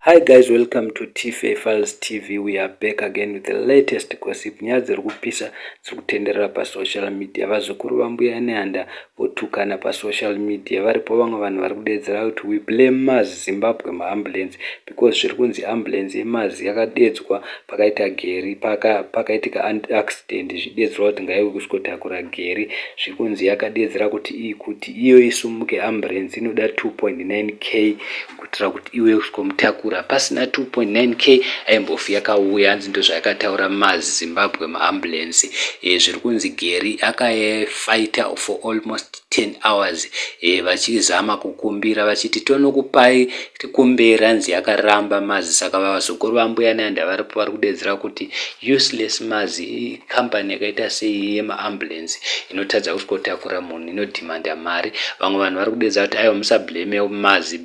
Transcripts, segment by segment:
Hi guys, welcome to TFA Files TV. We are back again with the latest gossip. Nyaya dziri kupisa dziri kutenderera pasocial media. Vazukuru vambuya nehanda votukana pasocial media. Varipo vamwe vanhu vari kudedzera kuti we blame Mars Zimbabwe maambulance because zviri kunzi ambulance yeMars yakadedzwa pakaita Garry pakaitika accident zvidedzerwa kuti ngaive kusikotakura Garry. Zviri kunzi yakadedzera kuti iyo isumuke ambulance inoda 2.9k kuitira kuti iwe kusikomutakura. Pasina 2.9k aimbofi yakauya hanzi ndozvayakataura Mars Zimbabwe maambulance. Zviri kunzi Garry akafighta for almost 10 hours vachizama kukumbira vachiti tonokupai tikumbera, hanzi yakaramba Mars. Saka vazukuru vambuya nehanda varipo vari kudedzera kuti useless Mars ikambani yakaita sei yemaambulance inotadza kusikotakura munhu, inodhimanda mari. Vamwe vanhu vari kudedzera kuti aiwa musablame Mars,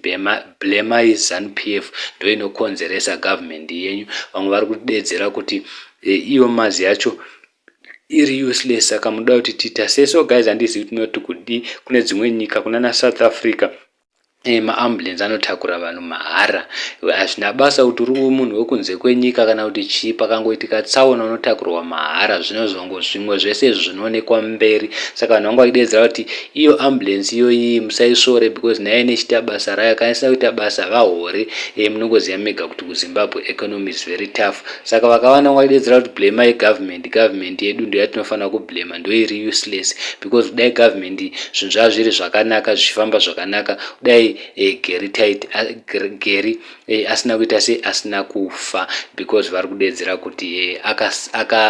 blame Zanupf ndo inokonzeresa government yenyu. Vamwe vari kudedzera kuti iyo Mars yacho iri useless. Saka muda kuti tita seso guys, handizivi tinoti kudi kune dzimwe nyika kunana South Africa maambulance anotakura vanhu mahara. Hazvina basa kuti uri munhu wekunze kwenyika kana kuti chii, pakangoitika tsaona unotakurwa mahara. Zvimwe zvese zvinoonekwa mberi. Saka vanhu vangu vachidedzera kuti iyo ambulance iyoyi musaisvore because nayo inochita basa rayo. Kana isina kuita basa vahore. Munongoziva mega kuti kuZimbabwe economy is very tough. Saka vakawanda vangu vachidedzera kuti blame government yedu ndiyo yatinofanira kublame, ndo iri useless because kudai government zvinhu zvava zviri zvakanaka zvichifamba zvakanaka, kudai Garry asina kuita sei, asina kufa because vari kudedzera kuti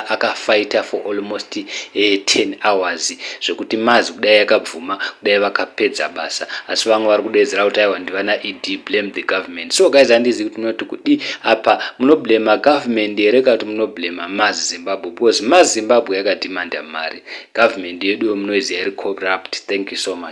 akafighta for almost 10 hours zvekuti Mars kudai yakabvuma, kudai vakapedza basa. Asi vamwe vari kudedzera kuti aiwa ndivana ED, blame the government. So guys, handizivi kuti munoti kudi apa munoblame government here kana kuti munoblame Mars Zimbabwe because Mars Zimbabwe yakadhimanda mari. Government yedu munoiziva iri corrupt. Thank you so much.